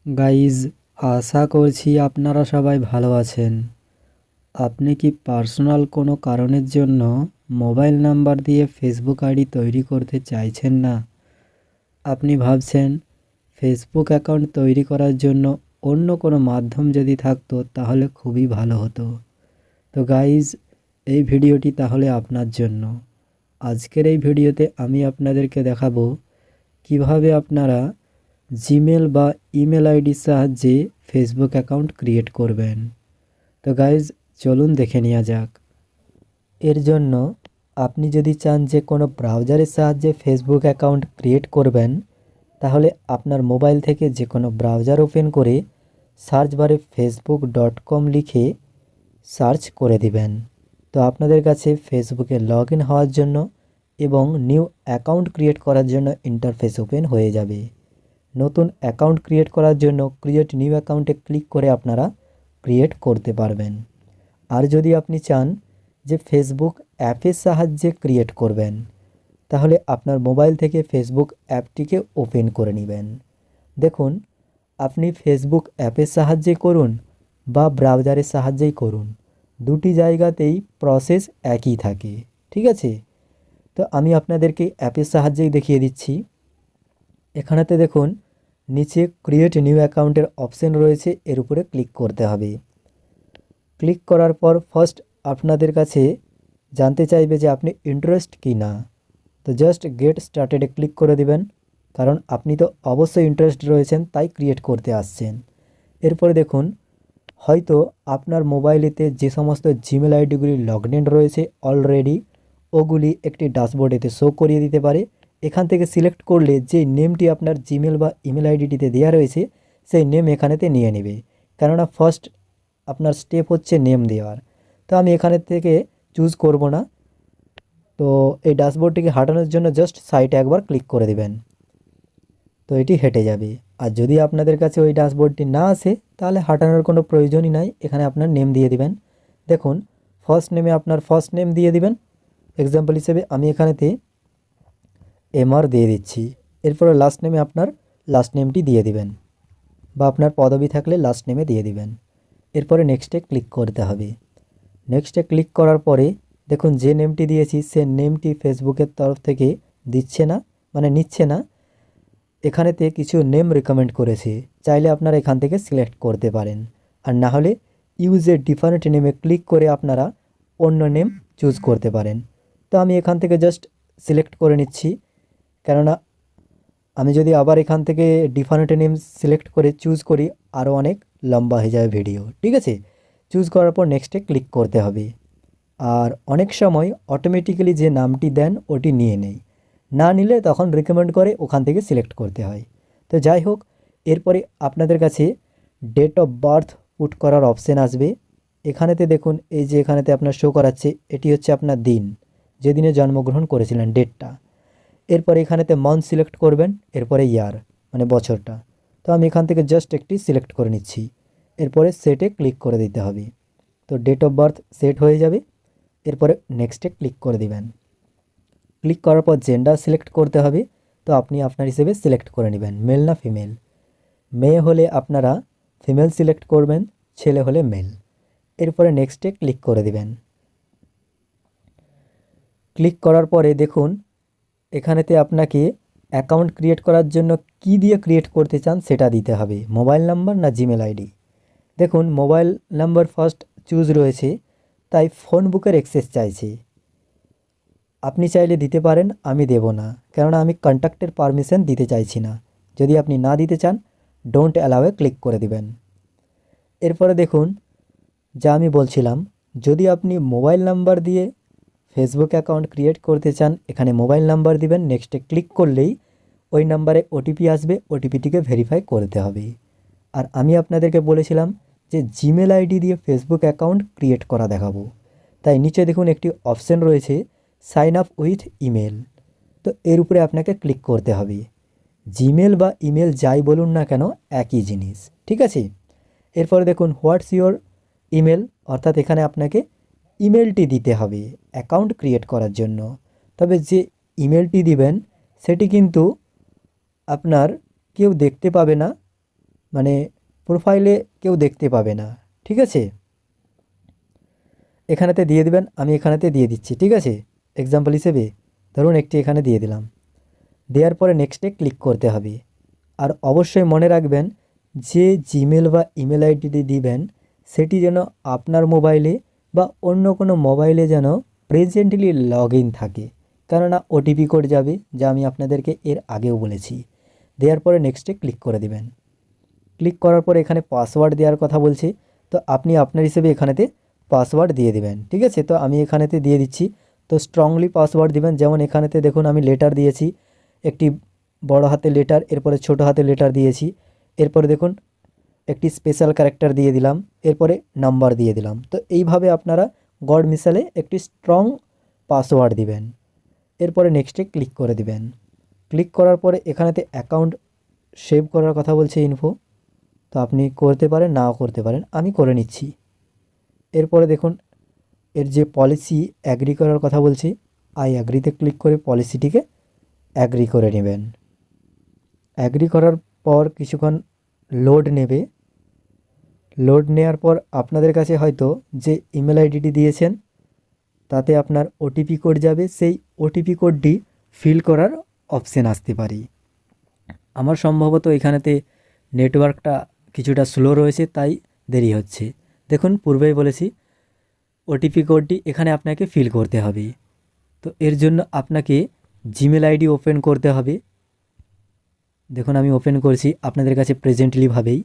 Guys, আশা করছি আপনারা সবাই ভালো আছেন। আপনি কি পার্সোনাল কোনো কারণের জন্য মোবাইল নাম্বার দিয়ে ফেসবুক আইডি তৈরি করতে চাইছেন না? আপনি ভাবছেন ফেসবুক অ্যাকাউন্ট তৈরি করার জন্য অন্য কোনো মাধ্যম যদি থাকতো তাহলে খুবই ভালো হতো। তো গাইজ, এই ভিডিওটি তাহলে আপনার জন্য। আজকের এই ভিডিওতে আমি আপনাদেরকে দেখাবো কিভাবে আপনারা জিমেল বা ইমেল আইডির সাহায্যে ফেসবুক অ্যাকাউন্ট ক্রিয়েট করবেন। তো গাইজ, চলুন দেখে নেওয়া যাক। এর জন্য আপনি যদি চান যে কোনো ব্রাউজারের সাহায্যে ফেসবুক অ্যাকাউন্ট ক্রিয়েট করবেন, তাহলে আপনার মোবাইল থেকে যে কোনো ব্রাউজার ওপেন করে সার্চ বারে facebook.com লিখে সার্চ করে দিবেন। তো আপনাদের কাছে ফেসবুকে লগ ইন হওয়ার জন্য এবং নিউ অ্যাকাউন্ট ক্রিয়েট করার জন্য ইন্টারফেস ওপেন হয়ে যাবে। নতুন অ্যাকাউন্ট ক্রিয়েট করার জন্য ক্রিয়েট নিউ অ্যাকাউন্টে ক্লিক করে আপনারা ক্রিয়েট করতে পারবেন। আর যদি আপনি চান যে ফেসবুক অ্যাপের সাহায্যে ক্রিয়েট করবেন, তাহলে আপনার মোবাইল থেকে ফেসবুক অ্যাপটিকে ওপেন করে নেবেন। দেখুন, আপনি ফেসবুক অ্যাপের সাহায্যে করুন বা ব্রাউজারের সাহায্যেই করুন, দুটি জায়গাতেই প্রসেস একই থাকে। ঠিক আছে? তো আমি আপনাদেরকে অ্যাপের সাহায্যেই দেখিয়ে দিচ্ছি। এখানেতে দেখুন, নিচে ক্রিয়েট নিউ অ্যাকাউন্টের অপশন রয়েছে, এর উপরে ক্লিক করতে হবে। ক্লিক করার পর ফার্স্ট আপনাদের কাছে জানতে চাইবে যে আপনি ইন্টারেস্ট কি না। তো জাস্ট গেট স্টার্টেডে ক্লিক করে দিবেন, কারণ আপনি তো অবশ্যই ইন্টারেস্ট রয়েছেন, তাই ক্রিয়েট করতে আসছেন। এরপরে দেখুন, হয়তো আপনার মোবাইলেতে যে সমস্ত জিমেল আইডিগুলি লগড ইন রয়েছে অলরেডি, ওগুলি একটি ড্যাশবোর্ডেতে শো করিয়ে দিতে পারে। এখান থেকে সিলেক্ট করলে যে নেমটি আপনার জিমেল বা ইমেল আইডিটিতে দেওয়া রয়েছে সেই নেম এখানেতে নিয়ে নেবে, কেননা ফার্স্ট আপনার স্টেপ হচ্ছে নেম দেওয়ার। তো আমি এখানে থেকে চুজ করব না। তো এই ড্যাশবোর্ডটিকে হাঁটানোর জন্য জাস্ট সাইটে একবার ক্লিক করে দেবেন, তো এটি হেঁটে যাবে। আর যদি আপনাদের কাছে ওই ড্যাশবোর্ডটি না আসে, তাহলে হাঁটানোর কোনো প্রয়োজনই নাই, এখানে আপনার নেম দিয়ে দিবেন। দেখুন, ফার্স্ট নেমে আপনার ফার্স্ট নেম দিয়ে দিবেন। এক্সাম্পল হিসেবে আমি এখানেতে এমআর দিয়ে দিচ্ছি। এরপরে লাস্ট নেমে আপনার লাস্ট নেমটি দিয়ে দিবেন, বা আপনার পদবি থাকলে লাস্ট নেমে দিয়ে দিবেন। এরপরে নেক্সটে ক্লিক করতে হবে। নেক্সটে ক্লিক করার পরে দেখুন, যে নেমটি দিয়েছি সে নেমটি ফেসবুকের তরফ থেকে দিচ্ছে না, মানে নিচ্ছে না। এখানেতে কিছু নেম রেকমেন্ড করেছে, চাইলে আপনারা এখান থেকে সিলেক্ট করতে পারেন। আর না হলে ইউজ এ ডিফারেন্ট নেমে ক্লিক করে আপনারা অন্য নেম চুজ করতে পারেন। তো আমি এখান থেকে জাস্ট সিলেক্ট করে নিচ্ছি, কেননা আমি যদি আবার এখান থেকে ডিফারেন্ট নেম সিলেক্ট করে চুজ করি, আরও অনেক লম্বা হয়ে যাবে ভিডিও। ঠিক আছে? চুজ করার পর নেক্সটে ক্লিক করতে হবে। আর অনেক সময় অটোমেটিক্যালি যে নামটি দেন ওটি নিয়ে নেয়, না নিলে তখন রিকমেন্ড করে ওখান থেকে সিলেক্ট করতে হয়। তো যাই হোক, এরপরে আপনাদের কাছে ডেট অফ বার্থ পুট করার অপশান আসবে। এখানেতে দেখুন, এই যে এখানেতে আপনার শো করাচ্ছে, এটি হচ্ছে আপনার দিন, যেদিনে জন্মগ্রহণ করেছিলেন, ডেটটা। এরপরে এখানেতে মান্থ সিলেক্ট করবেন, এরপরে ইয়ার মানে বছরটা। তো আমি এখান থেকে জাস্ট একটি সিলেক্ট করে নিচ্ছি, এরপরে সেটে ক্লিক করে দিতে হবে। তো ডেট অফ বার্থ সেট হয়ে যাবে। এরপরে নেক্সটে ক্লিক করে দিবেন। ক্লিক করার পর জেন্ডার সিলেক্ট করতে হবে। তো আপনি আপনার হিসেবে সিলেক্ট করে নেবেন, মেল না ফিমেল। মেয়ে হলে আপনারা ফিমেল সিলেক্ট করবেন, ছেলে হলে মেল। এরপরে নেক্সটে ক্লিক করে দিবেন। ক্লিক করার পরে দেখুন, এখানেতে আপনাকে অ্যাকাউন্ট ক্রিয়েট করার জন্য কি দিয়ে ক্রিয়েট করতে চান সেটা দিতে হবে, মোবাইল নাম্বার না জিমেল আইডি। দেখুন, মোবাইল নাম্বার ফার্স্ট চুজ রয়েছে, তাই ফোন বুকের অ্যাক্সেস চাইছে। আপনি চাইলে দিতে পারেন, আমি দেব না, কেননা আমি কন্ট্যাক্টের পারমিশন দিতে চাইছি না। যদি আপনি না দিতে চান, ডোন্ট অ্যালাউয়ে ক্লিক করে দিবেন। এরপরে দেখুন, যা আমি বলছিলাম, যদি আপনি মোবাইল নাম্বার দিয়ে ফেসবুক অ্যাকাউন্ট ক্রিয়েট করতে চান, এখানে মোবাইল নাম্বার দিবেন, নেক্সটে ক্লিক করলেই ওই নাম্বারে ওটিপি আসবে, ওটিপিটিকে ভেরিফাই করতে হবে। আর আমি আপনাদেরকে বলেছিলাম যে জিমেল আইডি দিয়ে ফেসবুক অ্যাকাউন্ট ক্রিয়েট করা দেখাবো, তাই নিচে দেখুন একটি অপশন রয়েছে, সাইন আপ উইথ ইমেল। তো এর উপরে আপনাকে ক্লিক করতে হবে। জিমেল বা ইমেল যাই বলুন না কেন, একই জিনিস। ঠিক আছে? এরপরে দেখুন, হোয়াটস ইওর ইমেল, অর্থাৎ এখানে আপনাকে ইমেলটি দিতে হবে অ্যাকাউন্ট ক্রিয়েট করার জন্য। তবে যে ইমেলটি দিবেন সেটি কিন্তু আপনার কেউ দেখতে পাবে না, মানে প্রোফাইলে কেউ দেখতে পাবে না, ঠিক আছে। এখানেতে দিয়ে দিবেন, আমি এখানেতে দিয়ে দিচ্ছি, ঠিক আছে। এক্সাম্পল হিসেবে ধরুন একটি এখানে দিয়ে দিলাম। দেওয়ার পরে নেক্সটে ক্লিক করতে হবে। আর অবশ্যই মনে রাখবেন যে জিমেল বা ইমেল আইডিটি দিবেন সেটি যেন আপনার মোবাইলে বা অন্য কোনো মোবাইলে যেন প্রেজেন্টলি লগ ইন থাকে, কেননা ওটিপি কোড যাবে, যা আমি আপনাদেরকে এর আগেও বলেছি। দেওয়ার পরে নেক্সটে ক্লিক করে দিবেন। ক্লিক করার পরে এখানে পাসওয়ার্ড দেওয়ার কথা বলছে, তো আপনি আপনার হিসেবে এখানেতে পাসওয়ার্ড দিয়ে দিবেন, ঠিক আছে। তো আমি এখানেতে দিয়ে দিচ্ছি। তো স্ট্রংলি পাসওয়ার্ড দিবেন, যেমন এখানেতে দেখুন আমি লেটার দিয়েছি, একটি বড় হাতের লেটার, এরপরে ছোট হাতের লেটার দিয়েছি, এরপরে দেখুন একটি স্পেশাল ক্যারেক্টার দিয়ে দিলাম, এরপরে নাম্বার দিয়ে দিলাম। তো এইভাবে আপনারা গড মিসালে একটি স্ট্রং পাসওয়ার্ড দিবেন। এরপরে নেক্সটে ক্লিক করে দিবেন। ক্লিক করার পরে এখানেতে অ্যাকাউন্ট সেভ করার কথা বলছে ইনফো, তো আপনি করতে পারেন নাও করতে পারেন, আমি করে নিচ্ছি। এরপরে দেখুন এর যে পলিসি অ্যাগ্রি করার কথা বলছি, আই অ্যাগ্রিতে ক্লিক করে পলিসিটিকে অ্যাগ্রি করে নেবেন। অ্যাগ্রি করার পর কিছুক্ষণ লোড নেবে। লোড নেওয়ার পর আপনাদের কাছে হয়তো যে ইমেল আইডিটি দিয়েছেন তাতে আপনার ওটিপি কোড যাবে, সেই ওটিপি কোডটি ফিল করার অপশান আসতে পারে। আমার সম্ভবত এখানেতে নেটওয়ার্কটা কিছুটা স্লো রয়েছে, তাই দেরি হচ্ছে। দেখুন পূর্বেই বলেছি ওটিপি কোডটি এখানে আপনাকে ফিল করতে হবে। তো এর জন্য আপনাকে জিমেল আইডি ওপেন করতে হবে। দেখুন আমি ওপেন করছি আপনাদের কাছে প্রেজেন্টলিভাবেই।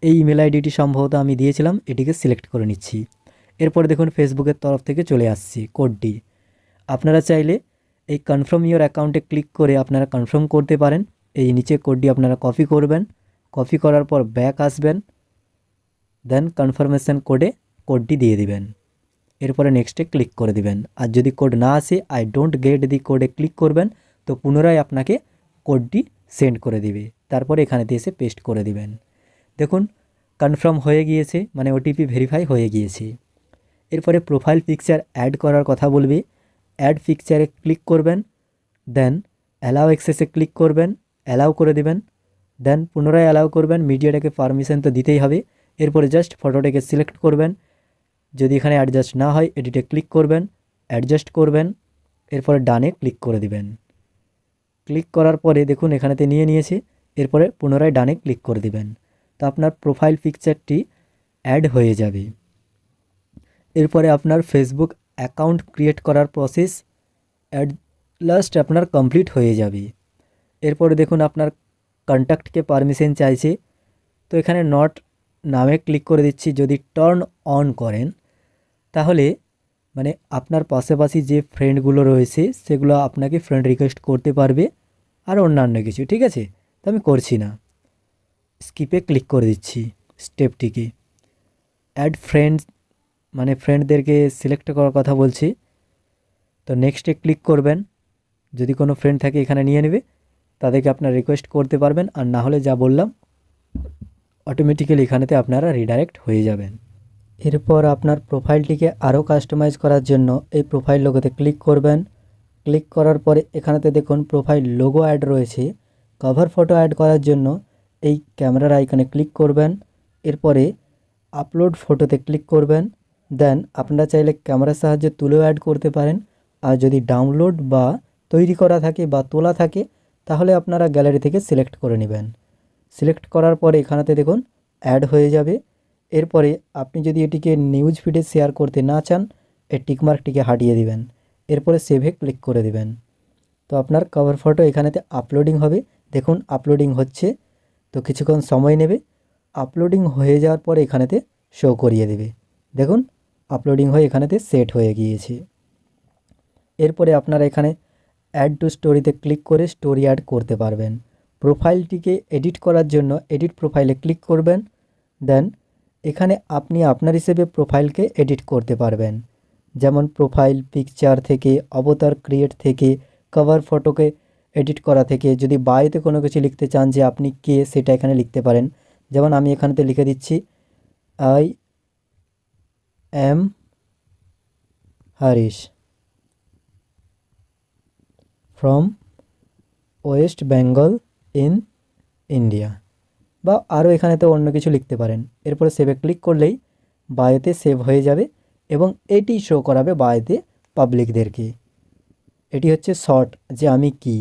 এই ইমেল আইডিটি সম্ভবত আমি দিয়েছিলাম, এটিকে সিলেক্ট করে নিচ্ছি। এরপর দেখুন ফেসবুকের তরফ থেকে চলে আসছে কোডটি। আপনারা চাইলে এই কনফার্ম ইওর অ্যাকাউন্টে ক্লিক করে আপনারা কনফার্ম করতে পারেন। এই নিচে কোডটি আপনারা কপি করবেন, কপি করার পর ব্যাক আসবেন, দেন কনফার্মেশন কোডে কোডটি দিয়ে দিবেন। এরপরে নেক্সটে ক্লিক করে দিবেন। আর যদি কোড না আসে আই ডোন্ট গেট দি কোডে ক্লিক করবেন, তো পুনরায় আপনাকে কোডটি সেন্ড করে দিবে। তারপরে এখানেতে এসে পেস্ট করে দিবেন। দেখুন কনফার্ম হয়ে গিয়েছে, মানে ওটিপি ভেরিফাই হয়ে গিয়েছে। এরপরে প্রোফাইল পিকচার অ্যাড করার কথা বলবে, অ্যাড পিকচারে ক্লিক করবেন, দেন অ্যালাউ অ্যাক্সেসে ক্লিক করবেন, অ্যালাউ করে দিবেন, দেন পুনরায় অ্যালাউ করবেন। মিডিয়াটাকে পারমিশন তো দিতেই হবে। এরপরে জাস্ট ফটোটাকে সিলেক্ট করবেন, যদি এখানে অ্যাডজাস্ট না হয় এডিটে ক্লিক করবেন, অ্যাডজাস্ট করবেন, এরপরে ডানে ক্লিক করে দিবেন। ক্লিক করার পরে দেখুন এখানেতে নিয়ে নিয়েছে, এরপরে পুনরায় ডানে ক্লিক করে দিবেন। তো আপনার প্রোফাইল পিকচারটি অ্যাড হয়ে যাবে। এরপরে আপনার ফেসবুক অ্যাকাউন্ট ক্রিয়েট করার প্রসেস অ্যাট লাস্ট আপনার কমপ্লিট হয়ে যাবে। এরপরে দেখুন আপনার কন্ট্যাক্টকে পারমিশন চাইছে, তো এখানে নট নামে ক্লিক করে দিচ্ছি। যদি টার্ন অন করেন তাহলে মানে আপনার পাশাপাশি যে ফ্রেন্ডগুলো রয়েছে সেগুলো আপনাকে ফ্রেন্ড রিকোয়েস্ট করতে পারবে আর অন্যান্য কিছু, ঠিক আছে। তো আমি করছি না, স্কিপে ক্লিক করে দিচ্ছি স্টেপটিকে। অ্যাড ফ্রেন্ডস মানে ফ্রেন্ডদেরকে সিলেক্ট করার কথা বলছি, তো নেক্সটে ক্লিক করবেন। যদি কোনো ফ্রেন্ড থাকে এখানে নিয়ে নেবে, তাদেরকে আপনার রিকোয়েস্ট করতে পারবেন, আর না হলে যা বললাম অটোমেটিক্যালি এখানেতে আপনারা রিডাইরেক্ট হয়ে যাবেন। এরপর আপনার প্রোফাইলটিকে আরও কাস্টমাইজ করার জন্য এই প্রোফাইল লোগোতে ক্লিক করবেন। ক্লিক করার পরে এখানেতে দেখুন প্রোফাইল লোগো অ্যাড রয়েছে। কভার ফটো অ্যাড করার জন্য এই ক্যামেরার আইকনে ক্লিক করবেন, এরপরে আপলোড ফটোতে ক্লিক করবেন। দেন আপনারা চাইলে ক্যামেরার সাহায্যে তুলেও অ্যাড করতে পারেন, আর যদি ডাউনলোড বা তৈরি করা থাকে বা তোলা থাকে তাহলে আপনারা গ্যালারি থেকে সিলেক্ট করে নেবেন। সিলেক্ট করার পরে এখানেতে দেখুন অ্যাড হয়ে যাবে। এরপরে আপনি যদি এটিকে নিউজ ফিডে শেয়ার করতে না চান এই টিকমার্কটিকে হাটিয়ে দিবেন, এরপরে সেভে ক্লিক করে দিবেন। তো আপনার কভার ফটো এখানেতে আপলোডিং হবে। দেখুন আপলোডিং হচ্ছে, তো কিছুক্ষণ সময় নেবে। আপলোডিং হয়ে যাওয়ার পরে এখানেতে শো করিয়ে দেবে। দেখুন আপলোডিং হয়ে এখানেতে সেট হয়ে গিয়েছে। এরপরে আপনারা এখানে অ্যাড টু স্টোরিতে ক্লিক করে স্টোরি অ্যাড করতে পারবেন। প্রোফাইলটিকে এডিট করার জন্য এডিট প্রোফাইলে ক্লিক করবেন, দেন এখানে আপনি আপনার হিসেবে প্রোফাইলকে এডিট করতে পারবেন। যেমন প্রোফাইল পিকচার থেকে, অবতার ক্রিয়েট থেকে, কভার ফটোকে এডিট করা থেকে, যদি বায়োতে কোনো কিছু লিখতে চান যে আপনি কে সেটা এখানে লিখতে পারেন। যেমন আমি এখানেতে লিখে দিচ্ছি I am হারিশ from West Bengal in India. বা আরও এখানেতে অন্য কিছু লিখতে পারেন। এরপরে সেভে ক্লিক করলেই বায়োতে সেভ হয়ে যাবে এবং এটি শো করাবে বায়োতে পাবলিকদেরকে। এটি হচ্ছে শর্ট যে আমি কি।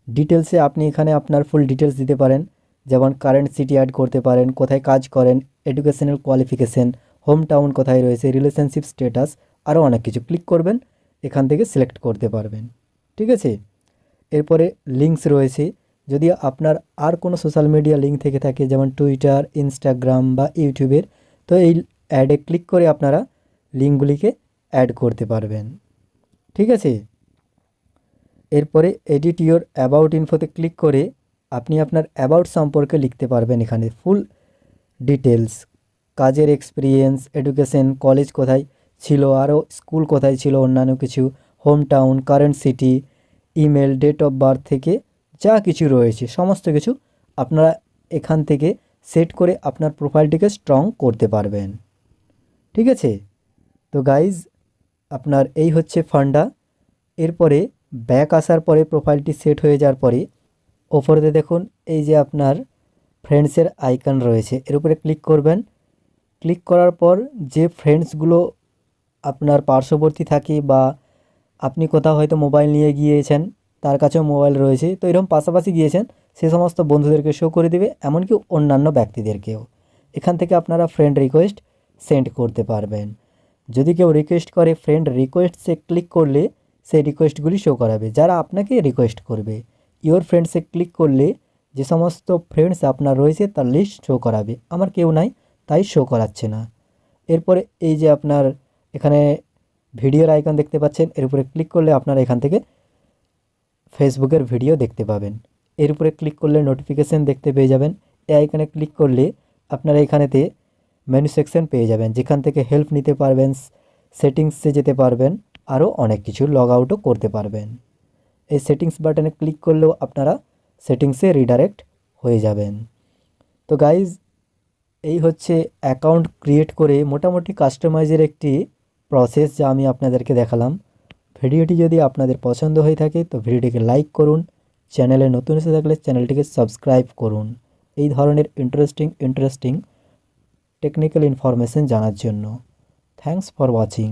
ডিটেলসে আপনি এখানে আপনার ফুল ডিটেলস দিতে পারেন, যেমন কারেন্ট সিটি অ্যাড করতে পারেন, কোথায় কাজ করেন, এডুকেশনাল কোয়ালিফিকেশন, হোম টাউন কোথায় রয়েছে, রিলেশনশিপ স্ট্যাটাস, আরও অনেক কিছু ক্লিক করবেন, এখান থেকে সিলেক্ট করতে পারবেন। ঠিক আছে। এরপরে লিঙ্কস রয়েছে, যদি আপনার আর কোনো সোশ্যাল মিডিয়া লিঙ্ক থেকে থাকে, যেমন টুইটার, ইনস্টাগ্রাম বা ইউটিউবের, তো এই অ্যাডে ক্লিক করে আপনারা লিঙ্কগুলিকে অ্যাড করতে পারবেন। ঠিক আছে। এরপরে এডিট ইওর অ্যাবাউট ইনফোতে ক্লিক করে আপনি আপনার অ্যাবাউট সম্পর্কে লিখতে পারবেন। এখানে ফুল ডিটেলস, কাজের এক্সপিরিয়েন্স, এডুকেশন, কলেজ কোথায় ছিল, আরও স্কুল কোথায় ছিল, অন্যান্য কিছু, home town, current city, email, date of birth থেকে যা কিছু রয়েছে সমস্ত কিছু আপনারা এখান থেকে সেট করে আপনার প্রোফাইলটিকে স্ট্রং করতে পারবেন। ঠিক আছে। তো গাইজ, আপনার এই হচ্ছে ফান্ডা। এরপরে ব্যাক আসার পরে প্রোফাইলটি সেট হয়ে যাওয়ার পরে ওপরেতে দেখুন এই যে আপনার ফ্রেন্ডসের আইকন রয়েছে, এর উপরে ক্লিক করবেন। ক্লিক করার পর যে ফ্রেন্ডসগুলো আপনার পার্শ্ববর্তী থাকে বা আপনি কোথাও হয়তো মোবাইল নিয়ে গিয়েছেন, তার কাছেও মোবাইল রয়েছে, তো এরকম পাশাপাশি গিয়েছেন, সে সমস্ত বন্ধুদেরকে শো করে দেবে, এমনকি অন্যান্য ব্যক্তিদেরকেও। এখান থেকে আপনারা ফ্রেন্ড রিকোয়েস্ট সেন্ড করতে পারবেন। যদি কেউ রিকোয়েস্ট করে, ফ্রেন্ড রিকোয়েস্টসে ক্লিক করলে সেই রিকোয়েস্টগুলি শো করাবে যারা আপনাকে রিকোয়েস্ট করবে। ইওর ফ্রেন্ডসে ক্লিক করলে যে সমস্ত ফ্রেন্ডস আপনার রয়েছে তার লিস্ট শো করাবে। আমার কেউ নাই, তাই শো করাচ্ছে না। এরপরে এই যে আপনার এখানে ভিডিওর আইকন দেখতে পাচ্ছেন, এর উপরে ক্লিক করলে আপনারা এখান থেকে ফেসবুকের ভিডিও দেখতে পাবেন। এর উপরে ক্লিক করলে নোটিফিকেশান দেখতে পেয়ে যাবেন। এই আইকনে ক্লিক করলে আপনারা এখানেতে মেনু সেকশন পেয়ে যাবেন, যেখান থেকে হেল্প নিতে পারবেন, সেটিংসে যেতে পারবেন, আরও অনেক কিছু লগ আউটও করতে পারবেন। এই সেটিংস বাটনে ক্লিক করলেও আপনারা সেটিংসে রিডাইরেক্ট হয়ে যাবেন। তো গাইজ, এই হচ্ছে অ্যাকাউন্ট ক্রিয়েট করে মোটামুটি কাস্টমাইজের একটি প্রসেস যা আমি আপনাদেরকে দেখালাম। ভিডিওটি যদি আপনাদের পছন্দ হয়ে থাকে তো ভিডিওটিকে লাইক করুন, চ্যানেলে নতুন এসে থাকলে চ্যানেলটিকে সাবস্ক্রাইব করুন এই ধরনের ইন্টারেস্টিং টেকনিক্যাল ইনফরমেশন জানার জন্য। Thanks for watching.